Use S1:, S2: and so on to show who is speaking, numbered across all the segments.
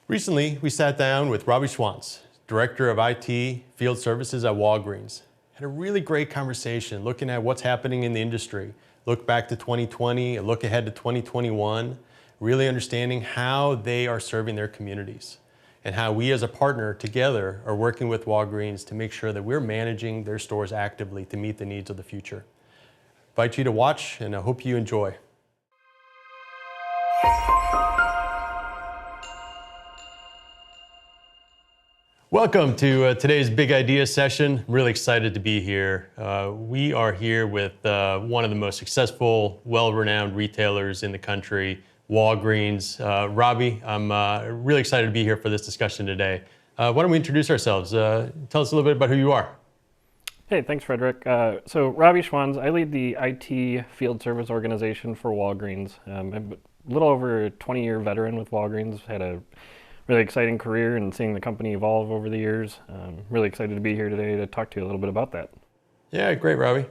S1: Recently, we sat down with Robbie Schwantz, Director of IT Field Services at Walgreens. Had a really great conversation looking at what's happening in the industry. Look back to 2020, a look ahead to 2021, really understanding how they are serving their communities and how we as a partner together are working with Walgreens to make sure that we're managing their stores actively to meet the needs of the future. I invite you to watch, and I hope you enjoy. Welcome to today's Big Ideas session. I'm really excited to be here. We are here with one of the most successful, well-renowned retailers in the country, Walgreens. Robbie, I'm really excited to be here for this discussion today. Why don't we introduce ourselves? Tell us a little bit about who you are.
S2: Hey, thanks, Frederick. So Robbie Schwantz, I lead the IT field service organization for Walgreens. I'm a little over a 20-year veteran with Walgreens. Had a really exciting career and seeing the company evolve over the years. Really excited to be here today to talk to you a little bit about that.
S1: Yeah, great, Robbie.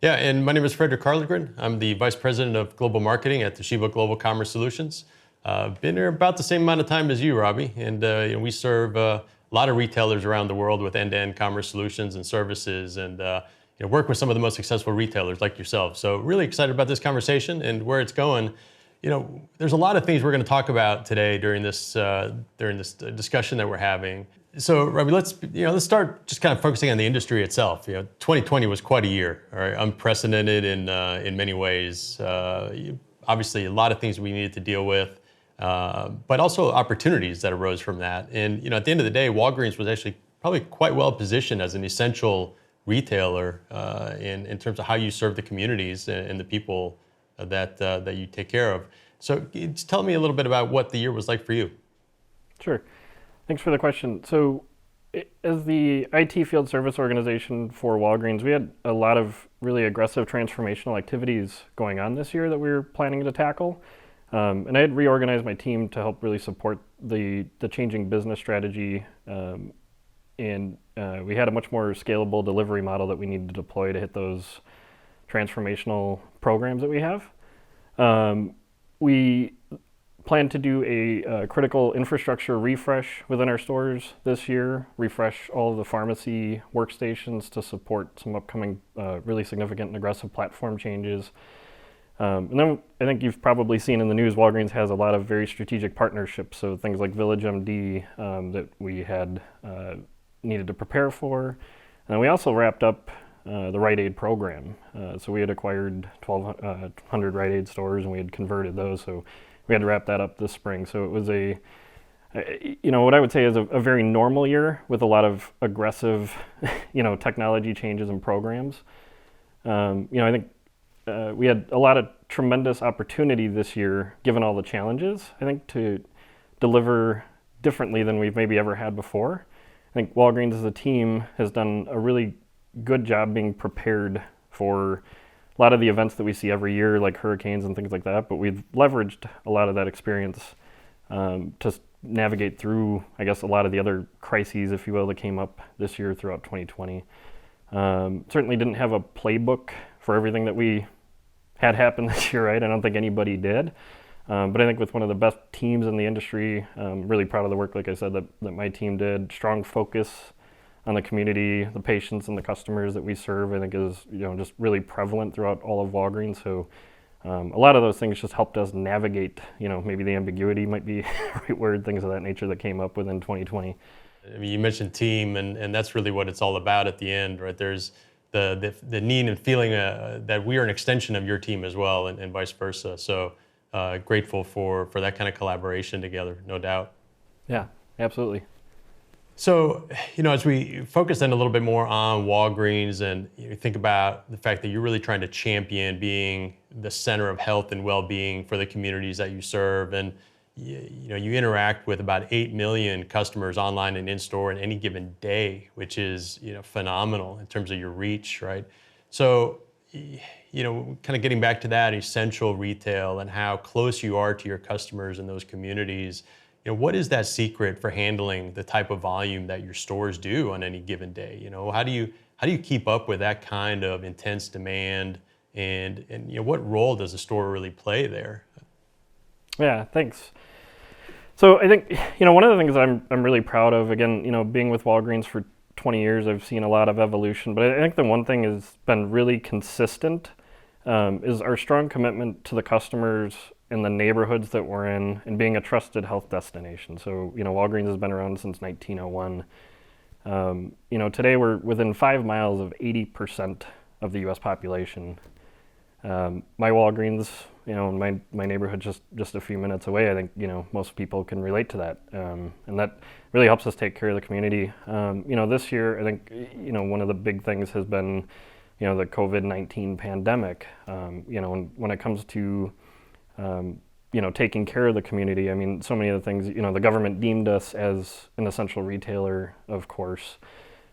S1: Yeah, and my name is Frederick Carlgren. I'm the Vice President of Global Marketing at Toshiba Global Commerce Solutions. Been here about the same amount of time as you, Robbie, and we serve a lot of retailers around the world with end-to-end commerce solutions and services, and work with some of the most successful retailers like yourself. So really excited about this conversation and where it's going. There's a lot of things we're going to talk about today during this discussion that we're having. So, Robbie, let's start just kind of focusing on the industry itself. 2020 was quite a year, all right? Unprecedented in many ways. Obviously, a lot of things we needed to deal with, but also opportunities that arose from that. And at the end of the day, Walgreens was actually probably quite well positioned as an essential retailer in terms of how you serve the communities and the people that you take care of. So just tell me a little bit about what the year was like for you.
S2: Sure. Thanks for the question. So as the IT field service organization for Walgreens, we had a lot of really aggressive transformational activities going on this year that we were planning to tackle. And I had reorganized my team to help really support the changing business strategy. And we had a much more scalable delivery model that we needed to deploy to hit those transformational programs that we have. We plan to do a critical infrastructure refresh within our stores this year, refresh all of the pharmacy workstations to support some upcoming really significant and aggressive platform changes. And then I think you've probably seen in the news, Walgreens has a lot of very strategic partnerships, so things like VillageMD that we had needed to prepare for. And we also wrapped up the Rite Aid program. So we had acquired 1,200 Rite Aid stores and we had converted those. So we had to wrap that up this spring. So it was what I would say is a very normal year with a lot of aggressive, technology changes and programs. I think we had a lot of tremendous opportunity this year, given all the challenges, I think, to deliver differently than we've maybe ever had before. I think Walgreens as a team has done a really good job being prepared for a lot of the events that we see every year, like hurricanes and things like that, but we've leveraged a lot of that experience to navigate through, I guess, a lot of the other crises, if you will, that came up this year throughout 2020. Certainly didn't have a playbook for everything that we had happen this year, right? I don't think anybody did. But I think with one of the best teams in the industry, really proud of the work, like I said, that my team did. Strong focus on the community, the patients and the customers that we serve, I think is just really prevalent throughout all of Walgreens. So a lot of those things just helped us navigate, maybe the ambiguity might be the right word, things of that nature that came up within 2020.
S1: I mean, you mentioned team, and that's really what it's all about at the end, right? There's the need and feeling that we are an extension of your team as well, and vice versa. So grateful for that kind of collaboration together, no doubt.
S2: Yeah, absolutely.
S1: So, as we focus then a little bit more on Walgreens and you think about the fact that you're really trying to champion being the center of health and well-being for the communities that you serve, and you interact with about 8 million customers online and in-store in any given day, which is phenomenal in terms of your reach, right? So, kind of getting back to that essential retail and how close you are to your customers in those communities. What is that secret for handling the type of volume that your stores do on any given day? How do you keep up with that kind of intense demand, and what role does a store really play there?
S2: Yeah, thanks. So I think, one of the things I'm really proud of, again, being with Walgreens for 20 years, I've seen a lot of evolution, but I think the one thing has been really consistent is our strong commitment to the customers in the neighborhoods that we're in and being a trusted health destination. So, Walgreens has been around since 1901. Today we're within 5 miles of 80% of the U.S. population. My Walgreens, in my neighborhood just a few minutes away, I think, most people can relate to that. And that really helps us take care of the community. This year, I think, one of the big things has been, the COVID-19 pandemic. When it comes to, taking care of the community, I mean, so many of the things, the government deemed us as an essential retailer, of course.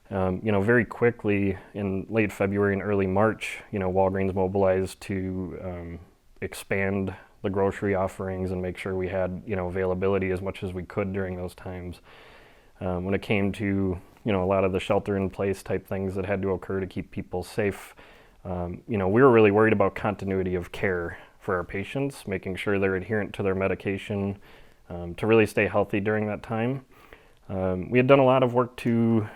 S2: Very quickly in late February and early March, Walgreens mobilized to expand the grocery offerings and make sure we had, availability as much as we could during those times. When it came to, a lot of the shelter-in-place type things that had to occur to keep people safe, we were really worried about continuity of care for our patients, making sure they're adherent to their medication to really stay healthy during that time. We had done a lot of work to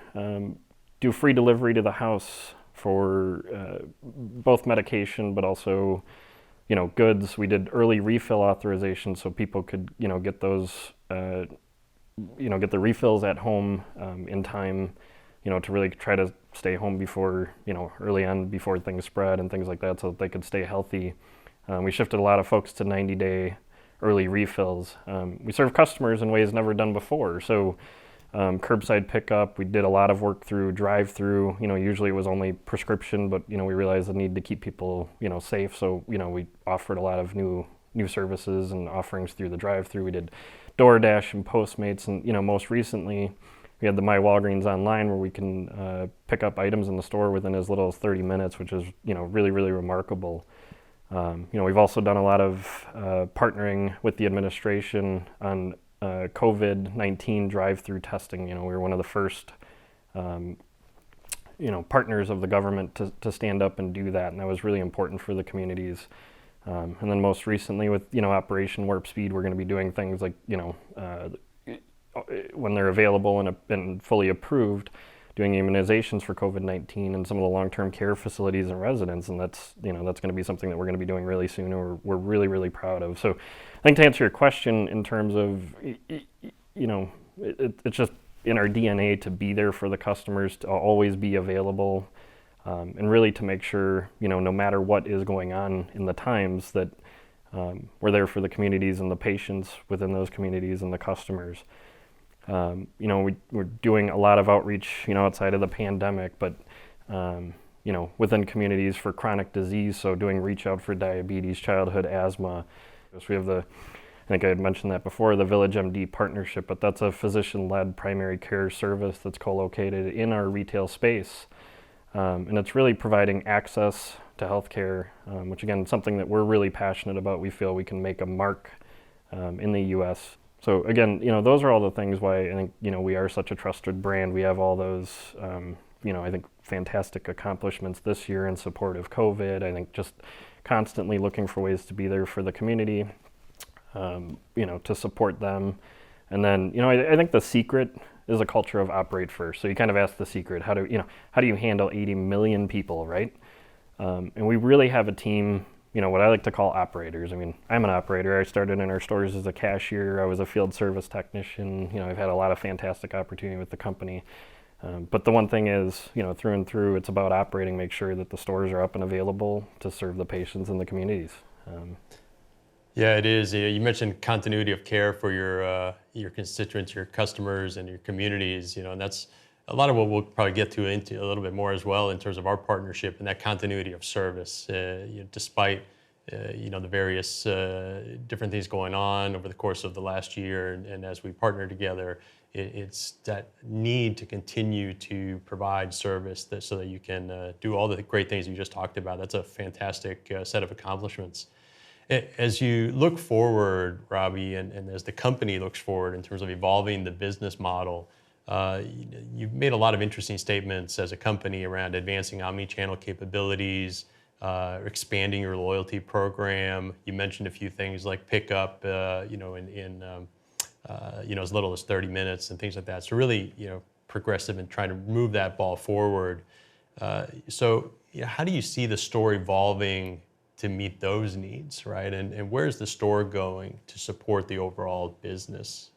S2: do free delivery to the house for both medication, but also, goods. We did early refill authorization so people could, get those, get the refills at home in time, to really try to stay home before, early on before things spread and things like that, so that they could stay healthy. We shifted a lot of folks to 90-day early refills. We serve customers in ways never done before. So curbside pickup, we did a lot of work through drive-through. Usually it was only prescription, but we realized the need to keep people safe. So we offered a lot of new services and offerings through the drive-through. We did DoorDash and Postmates, and most recently we had the My Walgreens online, where we can pick up items in the store within as little as 30 minutes, which is really, really remarkable. We've also done a lot of partnering with the administration on COVID-19 drive-through testing. We were one of the first, partners of the government to stand up and do that, and that was really important for the communities. And then most recently with, Operation Warp Speed, we're going to be doing things like, when they're available and fully approved, doing immunizations for COVID-19 in some of the long-term care facilities and residents, and that's going to be something that we're going to be doing really soon, and we're really, really proud of. So I think to answer your question in terms of, it's just in our DNA to be there for the customers, to always be available, and really to make sure, no matter what is going on in the times, that we're there for the communities and the patients within those communities and the customers. We're doing a lot of outreach, outside of the pandemic, but, within communities for chronic disease. So doing reach out for diabetes, childhood asthma. So we have I think I had mentioned that before, the Village MD partnership, but that's a physician-led primary care service that's co-located in our retail space. And it's really providing access to healthcare, which again, is something that we're really passionate about. We feel we can make a mark in the U.S. So again, those are all the things why I think, we are such a trusted brand. We have all those, I think fantastic accomplishments this year in support of COVID. I think just constantly looking for ways to be there for the community, to support them. And then, I think the secret is a culture of operate first. So you kind of asked the secret, how do you handle 80 million people, right? And we really have a team, what I like to call operators. I mean, I'm an operator. I started in our stores as a cashier. I was a field service technician. I've had a lot of fantastic opportunity with the company. But the one thing is, through and through, it's about operating, make sure that the stores are up and available to serve the patients and the communities.
S1: Yeah, it is. You mentioned continuity of care for your constituents, your customers, and your communities. And that's a lot of what we'll probably get into a little bit more as well in terms of our partnership and that continuity of service. Despite the various different things going on over the course of the last year, and as we partner together, it's that need to continue to provide service so that you can do all the great things you just talked about. That's a fantastic set of accomplishments. As you look forward, Robbie, and as the company looks forward in terms of evolving the business model, you've made a lot of interesting statements as a company around advancing omni-channel capabilities, expanding your loyalty program. You mentioned a few things like pickup, in as little as 30 minutes and things like that. So really, progressive and trying to move that ball forward. How do you see the store evolving to meet those needs, right? And where's the store going to support the overall business?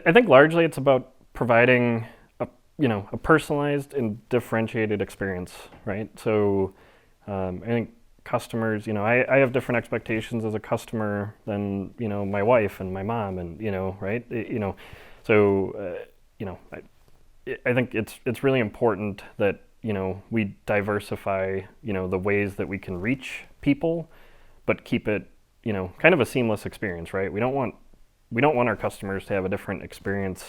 S2: I think largely it's about providing a personalized and differentiated experience, right? So I think customers, I have different expectations as a customer than, my wife and my mom and, right? I think it's really important that, we diversify, the ways that we can reach people, but keep it, kind of a seamless experience, right? We don't want our customers to have a different experience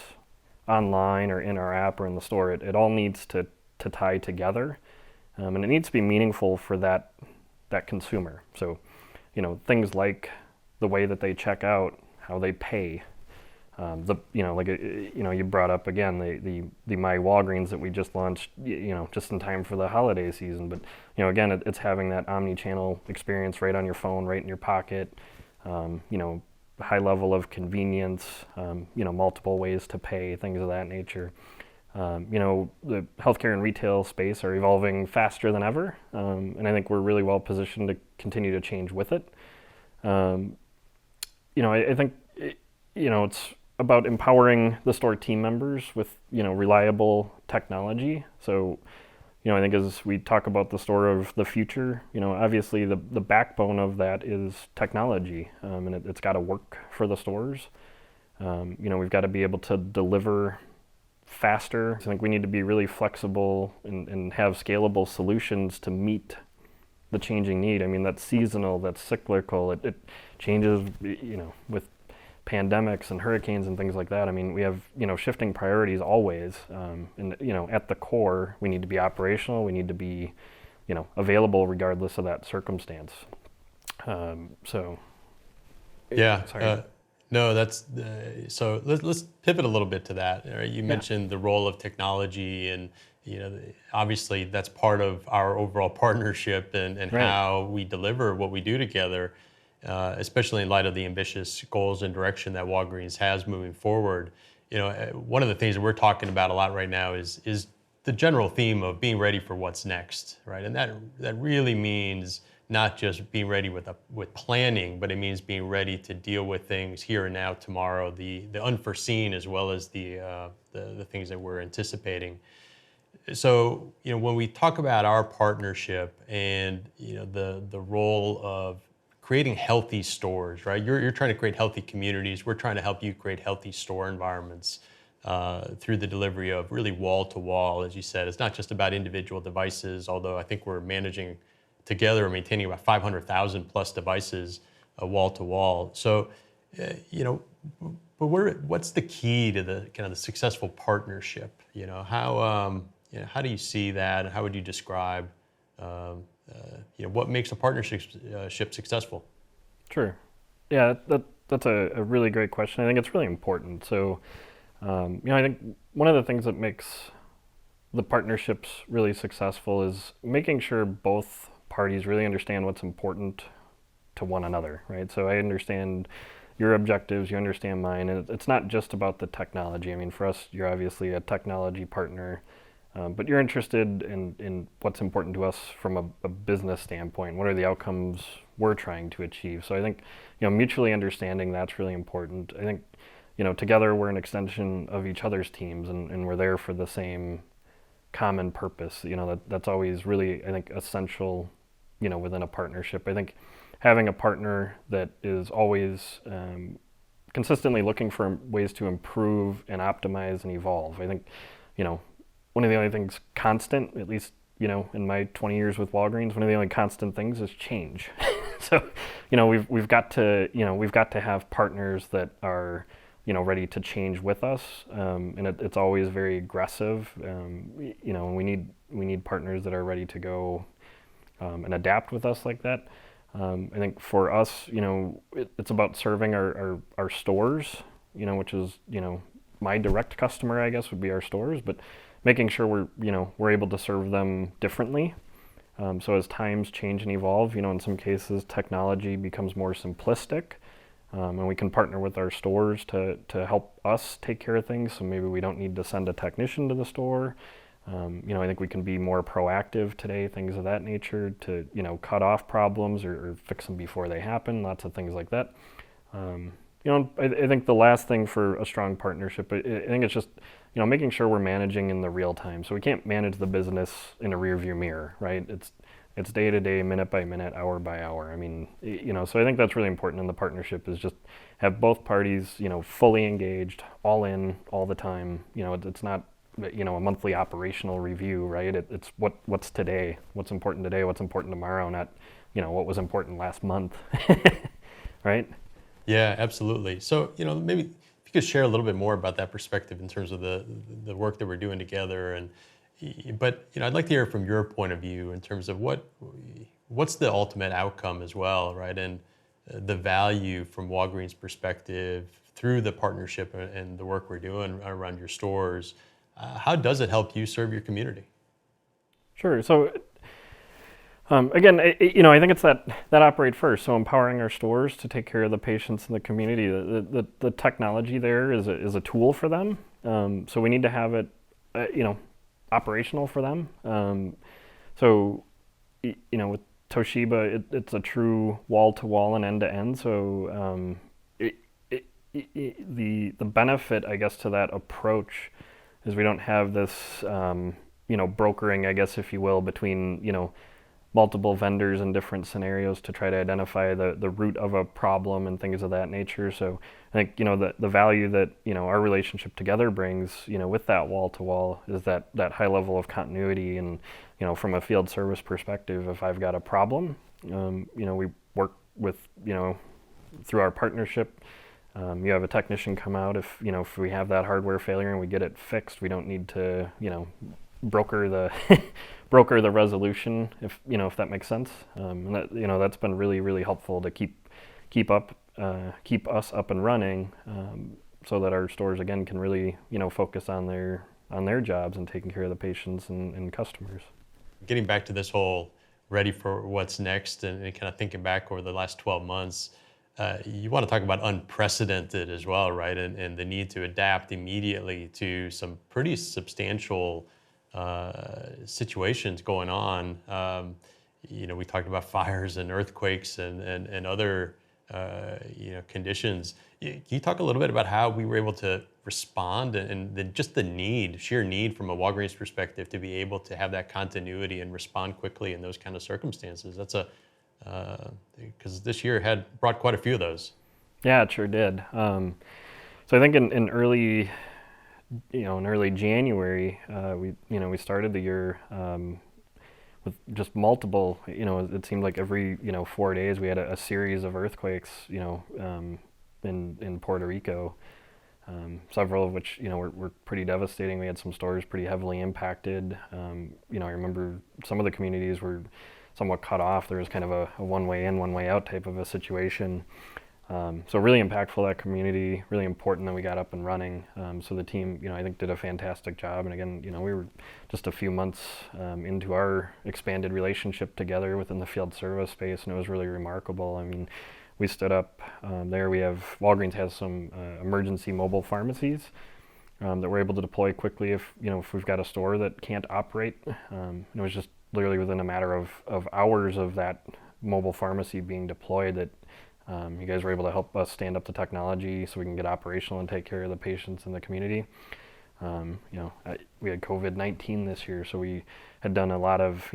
S2: online or in our app or in the store. It all needs to tie together, and it needs to be meaningful for that consumer. So, things like the way that they check out, how they pay, you brought up again the My Walgreens that we just launched, just in time for the holiday season. But again, it's having that omni-channel experience right on your phone, right in your pocket. High level of convenience, multiple ways to pay, things of that nature. The healthcare and retail space are evolving faster than ever, and I think we're really well positioned to continue to change with it. I think it's about empowering the store team members with reliable technology. So I think as we talk about the store of the future, obviously the backbone of that is technology, and it's got to work for the stores. We've got to be able to deliver faster. I think we need to be really flexible and have scalable solutions to meet the changing need. I mean, that's seasonal, that's cyclical. It changes, with pandemics and hurricanes and things like that. I mean, we have, shifting priorities always. And, at the core, we need to be operational. We need to be, available regardless of that circumstance.
S1: Yeah.
S2: Sorry.
S1: No, that's so. Let's pivot a little bit to that. Right? You mentioned the role of technology, and obviously that's part of our overall partnership and
S2: Right.
S1: how we deliver what we do together, especially in light of the ambitious goals and direction that Walgreens has moving forward. One of the things that we're talking about a lot right now is the general theme of being ready for what's next, right? And that really means not just being ready with planning, but it means being ready to deal with things here and now, tomorrow, the unforeseen, as well as the things that we're anticipating. So, when we talk about our partnership and the role of creating healthy stores, right? You're trying to create healthy communities. We're trying to help you create healthy store environments through the delivery of really wall to wall. As you said, it's not just about individual devices, although I think we're managing together and maintaining about 500,000 plus devices wall to wall. So, but what's the key to the kind of the successful partnership? How do you see that? How would you describe, what makes a partnership successful?
S2: Sure. Yeah, that's a really great question. I think it's really important. So, I think one of the things that makes the partnerships really successful is making sure both parties really understand what's important to one another, right? So I understand your objectives, you understand mine, and it's not just about the technology. I mean, for us, you're obviously a technology partner, but you're interested in what's important to us from a business standpoint. What are the outcomes we're trying to achieve? So I think, mutually understanding that's really important. I think, together we're an extension of each other's teams, and we're there for the same common purpose. That's always really, I think, essential, within a partnership. I think having a partner that is always consistently looking for ways to improve and optimize and evolve. I think, one of the only things constant, at least, in my 20 years with Walgreens, one of the only constant things is change. So, we've got to have partners that are, ready to change with us, and it's always very aggressive. And we need partners that are ready to go and adapt with us like that. I think for us, it's about serving our stores, which is, my direct customer, I guess, would be our stores, but making sure we're able to serve them differently. So as times change and evolve, in some cases technology becomes more simplistic. And we can partner with our stores to help us take care of things. So maybe we don't need to send a technician to the store. I think we can be more proactive today, things of that nature, to cut off problems or fix them before they happen. Lots of things like that. I think the last thing for a strong partnership, I think it's just making sure we're managing in the real time. So we can't manage the business in a rear view mirror, right? It's day to day, minute by minute, hour by hour. I mean, so I think that's really important in the partnership, is just have both parties, fully engaged, all in, all the time. It's not, a monthly operational review, right? It's what's today, what's important today, what's important tomorrow, not, what was important last month, right?
S1: Yeah, absolutely. So, maybe if you could share a little bit more about that perspective in terms of the work that we're doing together, but I'd like to hear from your point of view in terms of what's the ultimate outcome as well, right? And the value from Walgreens' perspective through the partnership and the work we're doing around your stores. How does it help you serve your community?
S2: Sure. So again, I think it's that operate first. So empowering our stores to take care of the patients in the community. The technology there is a tool for them. So we need to have it, operational for them. With Toshiba, it's a true wall-to-wall and end-to-end. So the benefit, I guess, to that approach is we don't have this, brokering, I guess, if you will, between, multiple vendors in different scenarios to try to identify the root of a problem and things of that nature. So I think, the value that, our relationship together brings, with that wall-to-wall is that high level of continuity. And, from a field service perspective, if I've got a problem, we work with, through our partnership. You have a technician come out. If we have that hardware failure and we get it fixed, we don't need to broker the broker the resolution, if that makes sense. And that that's been really, really helpful to keep us up and running, so that our stores again can really focus on their jobs and taking care of the patients and customers.
S1: Getting back to this whole ready for what's next and kind of thinking back over the last 12 months. You want to talk about unprecedented as well, right? And the need to adapt immediately to some pretty substantial situations going on. We talked about fires and earthquakes and other conditions. Can you talk a little bit about how we were able to respond and just the sheer need from a Walgreens perspective to be able to have that continuity and respond quickly in those kind of circumstances? That's because this year brought quite a few of those. Yeah,
S2: it sure did. So I think in early January, we started the year with just multiple. It seemed like every 4 days we had a series of earthquakes. In Puerto Rico, several of which were pretty devastating. We had some stores pretty heavily impacted. I remember some of the communities were somewhat cut off. There was kind of a one-way in, one-way out type of a situation. So really impactful, that community, really important that we got up and running. So the team, I think did a fantastic job. And again, we were just a few months into our expanded relationship together within the field service space, and it was really remarkable. I mean, we stood up there. Walgreens has some emergency mobile pharmacies that we're able to deploy quickly if we've got a store that can't operate. It was just literally within a matter of hours of that mobile pharmacy being deployed that you guys were able to help us stand up the technology so we can get operational and take care of the patients in the community. We had COVID-19 this year, so we had done a lot of,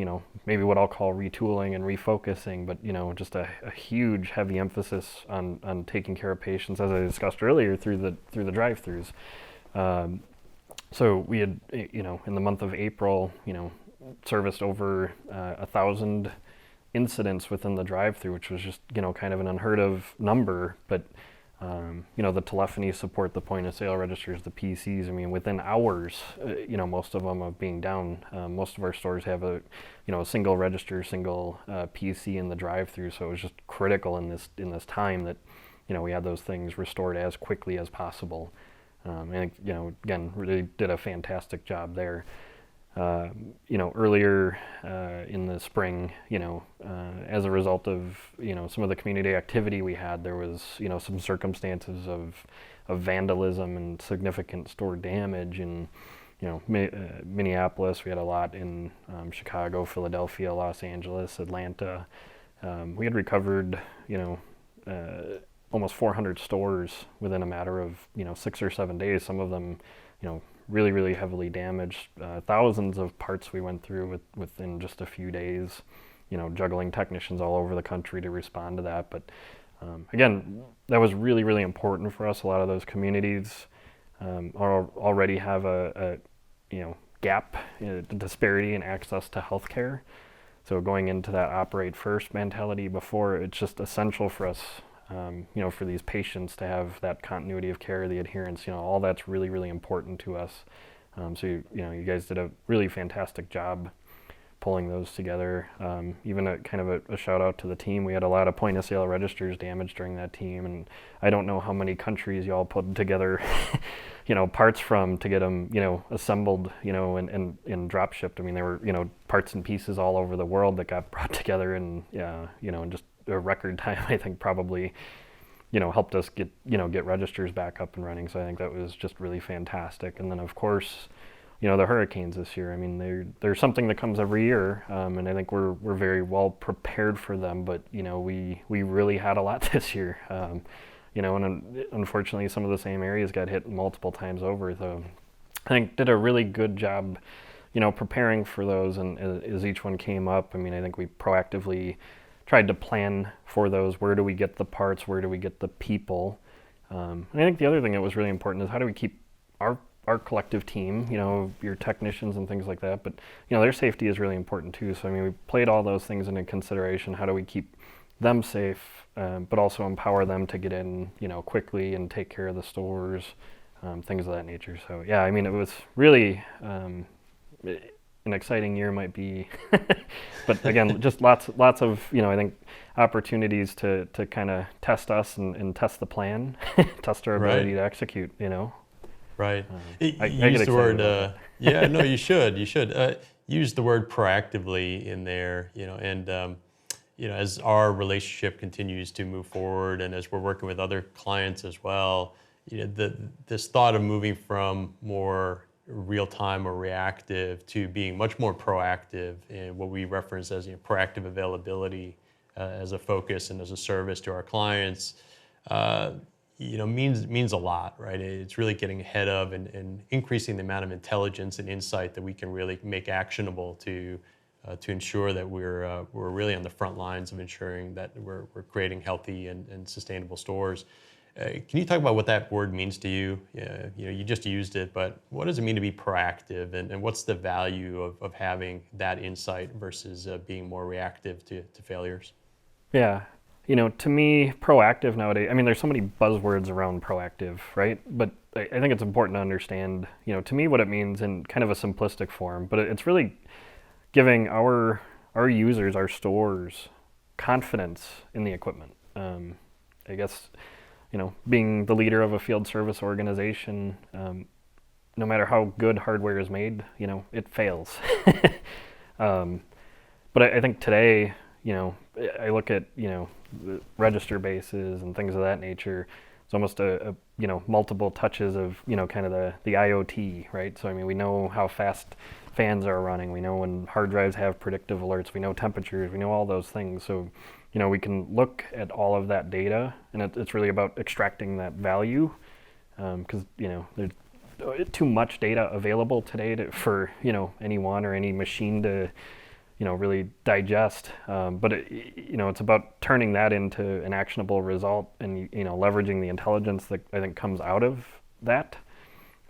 S2: maybe what I'll call retooling and refocusing, but, just a huge heavy emphasis on taking care of patients, as I discussed earlier, through the drive-throughs. So we had, in the month of April, serviced over 1,000 incidents within the drive-through, which was just, kind of an unheard of number, but the telephony support, the point of sale registers, the PCs, I mean, within hours, most of them of being down. Most of our stores have a single register, single PC in the drive-through, so it was just critical in this time that, we had those things restored as quickly as possible. I think, again, really did a fantastic job there. Earlier in the spring, as a result of, some of the community activity we had, there was, some circumstances of vandalism and significant store damage in, Minneapolis. We had a lot in Chicago, Philadelphia, Los Angeles, Atlanta. We had recovered, almost 400 stores within a matter of, 6 or 7 days. Some of them, really, really heavily damaged. Thousands of parts we went through within just a few days, juggling technicians all over the country to respond to that. But again, that was really, really important for us. A lot of those communities already have a gap, disparity in access to healthcare. So going into that operate first mentality before, it's just essential for us, for these patients to have that continuity of care, the adherence, all that's really, really important to us. So, you guys did a really fantastic job pulling those together. Even a shout out to the team. We had a lot of point of sale registers damaged during that team, and I don't know how many countries y'all put together, parts from to get them, assembled, and drop shipped. I mean, there were, parts and pieces all over the world that got brought together in, in just a record time. I think probably, helped us get registers back up and running. So I think that was just really fantastic. And then of course, the hurricanes this year. I mean, they're something that comes every year, and I think we're very well prepared for them. But we really had a lot this year. And unfortunately, some of the same areas got hit multiple times over. So I think did a really good job, preparing for those. And as each one came up, I mean, I think we proactively tried to plan for those. Where do we get the parts? Where do we get the people? And I think the other thing that was really important is how do we keep our collective team, your technicians and things like that, but their safety is really important too. So I mean, we played all those things into consideration. How do we keep them safe, but also empower them to get in, quickly and take care of the stores, things of that nature. So yeah, I mean, it was really an exciting year, might be, but again, just lots of, I think opportunities to kind of test us and test the plan, test our ability to execute,
S1: Right.
S2: I
S1: Use
S2: get
S1: the word,
S2: excited
S1: yeah, no, you should. Use the word proactively in there, and, as our relationship continues to move forward and as we're working with other clients as well, this thought of moving from more real-time or reactive to being much more proactive in what we reference as proactive availability as a focus and as a service to our clients, means a lot, right? It's really getting ahead of and increasing the amount of intelligence and insight that we can really make actionable to ensure that we're really on the front lines of ensuring that we're creating healthy and sustainable stores. Can you talk about what that word means to you? You just used it, but what does it mean to be proactive, and what's the value of having that insight versus being more reactive to failures?
S2: Yeah. To me, proactive nowadays, I mean, there's so many buzzwords around proactive, right? But I think it's important to understand, to me, what it means in kind of a simplistic form, but it's really giving our users, our stores, confidence in the equipment. I guess, being the leader of a field service organization, no matter how good hardware is made, it fails. But I think today, I look at, the register bases and things of that nature. It's almost a multiple touches of, kind of the IoT, right? So, I mean, we know how fast fans are running. We know when hard drives have predictive alerts. We know temperatures. We know all those things. So, we can look at all of that data, and it's really about extracting that value, because, there's too much data available today for, anyone or any machine to, really digest. But it's about turning that into an actionable result and, leveraging the intelligence that I think comes out of that,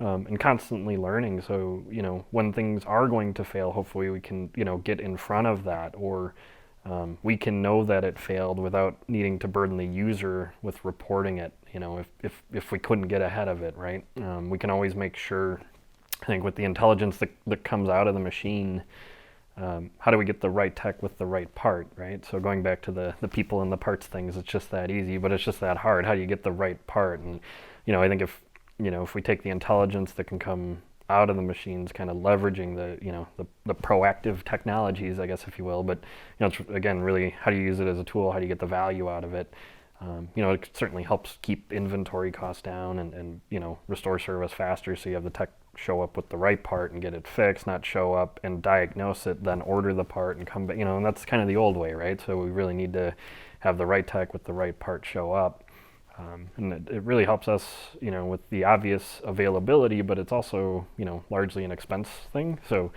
S2: and constantly learning. So, when things are going to fail, hopefully we can, get in front of that, or we can know that it failed without needing to burden the user with reporting it, if we couldn't get ahead of it, right? We can always make sure, I think, with the intelligence that comes out of the machine, how do we get the right tech with the right part, right? So going back to the people and the parts things, it's just that easy, but it's just that hard. How do you get the right part? And, I think if we take the intelligence that can come out of the machines, kind of leveraging the proactive technologies, I guess, if you will. But it's, again, really, how do you use it as a tool? How do you get the value out of it? It certainly helps keep inventory costs down and restore service faster, so you have the tech show up with the right part and get it fixed, not show up and diagnose it, then order the part and come back, and that's kind of the old way, right? So we really need to have the right tech with the right part show up. And it really helps us, with the obvious availability, but it's also, largely an expense thing. So,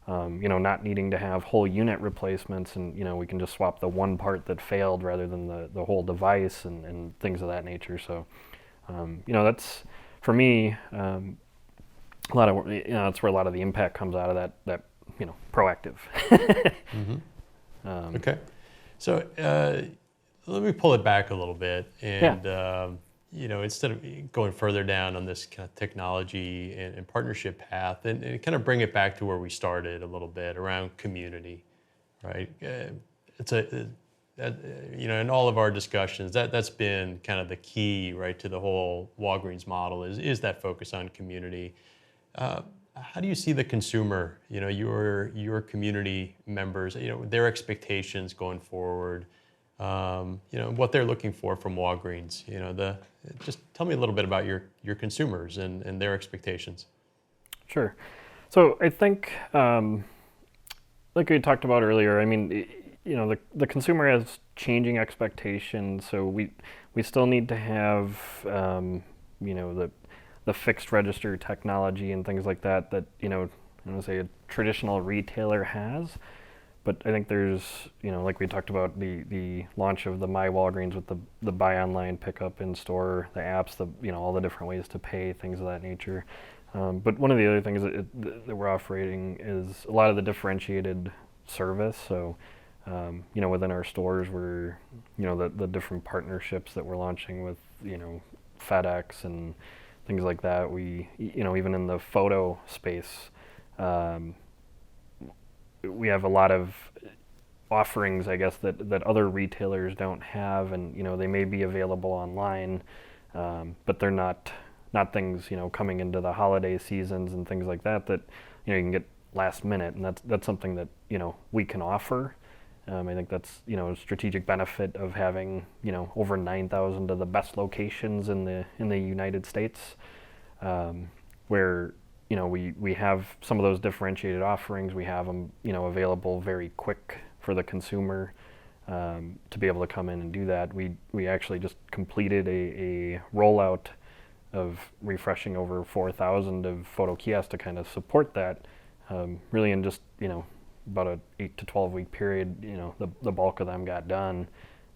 S2: not needing to have whole unit replacements, and, we can just swap the one part that failed rather than the whole device and things of that nature. So, that's, for me, a lot of, that's where a lot of the impact comes out of that proactive.
S1: Mm-hmm. Okay. So, let me pull it back a little bit, and instead of going further down on this kind of technology and partnership path, and kind of bring it back to where we started a little bit around community, right? It's in all of our discussions, that's been kind of the key, right, to the whole Walgreens model is that focus on community. How do you see the consumer, your community members, their expectations going forward? What they're looking for from Walgreens. Just tell me a little bit about your consumers and their expectations.
S2: Sure. So I think, like we talked about earlier, I mean, the consumer has changing expectations. So we still need to have, the fixed register technology and things like that I'm going to say a traditional retailer has. But I think there's, like we talked about, the launch of the My Walgreens with the buy online, pick up in store, the apps, all the different ways to pay, things of that nature. But one of the other things that we're offering is a lot of the differentiated service. So, within our stores, we're, the different partnerships that we're launching with, FedEx and things like that. We, even in the photo space, we have a lot of offerings, I guess, that other retailers don't have, and they may be available online, but they're not things coming into the holiday seasons and things like that you can get last minute, and that's something that we can offer. I think that's a strategic benefit of having over 9,000 of the best locations in the United States, where we have some of those differentiated offerings. We have them, available very quick for the consumer to be able to come in and do that. We actually just completed a rollout of refreshing over 4,000 of photo kiosks to kind of support that. Really in just, about a 8 to 12 week period, the bulk of them got done.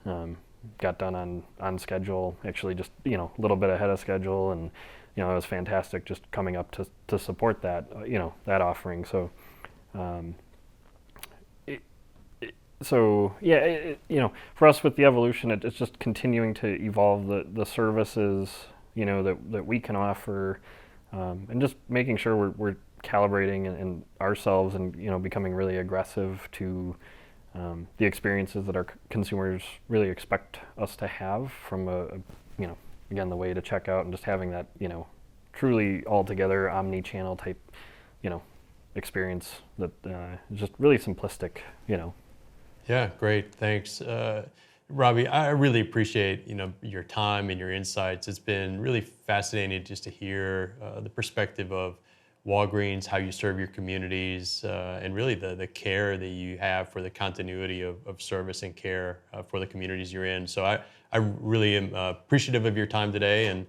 S2: Got done on schedule, actually just, a little bit ahead of schedule, and it was fantastic just coming up to support that, that offering. So, for us with the evolution, it's just continuing to evolve the services, that we can offer, and just making sure we're calibrating and ourselves and, becoming really aggressive to the experiences that our consumers really expect us to have from again, the way to check out and just having that, truly altogether omni-channel type, experience that is just really simplistic,
S1: Yeah, great. Thanks. Robbie, I really appreciate, your time and your insights. It's been really fascinating just to hear the perspective of Walgreens, how you serve your communities, and really the care that you have for the continuity of service and care for the communities you're in. So I really am appreciative of your time today, and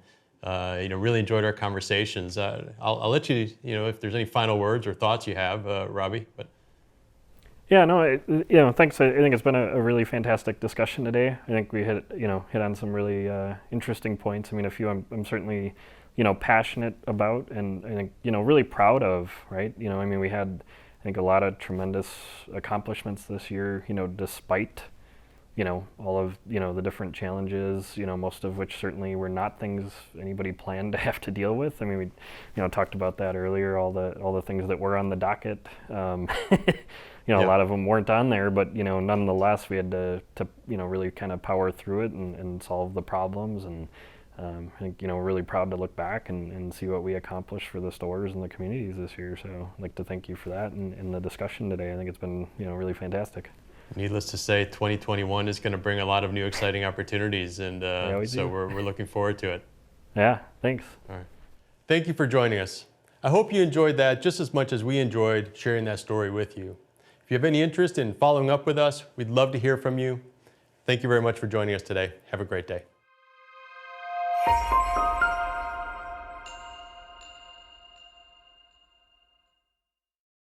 S1: really enjoyed our conversations. I'll let you, if there's any final words or thoughts you have, Robbie. But
S2: yeah, no, thanks. I think it's been a really fantastic discussion today. I think we hit on some really interesting points. I mean, a few I'm certainly passionate about, and I think, really proud of, right? I mean, we had, I think, a lot of tremendous accomplishments this year, despite, all of, the different challenges, most of which certainly were not things anybody planned to have to deal with. I mean, we, talked about that earlier, all the things that were on the docket. A lot of them weren't on there, but, nonetheless, we had to really kind of power through it and solve the problems. And I think, we're really proud to look back and see what we accomplished for the stores and the communities this year. So I'd like to thank you for that and the discussion today. I think it's been, really fantastic.
S1: Needless to say, 2021 is going to bring a lot of new exciting opportunities, and so we're looking forward to it.
S2: Yeah, thanks.
S1: All right. Thank you for joining us. I hope you enjoyed that just as much as we enjoyed sharing that story with you. If you have any interest in following up with us, we'd love to hear from you. Thank you very much for joining us today. Have a great day.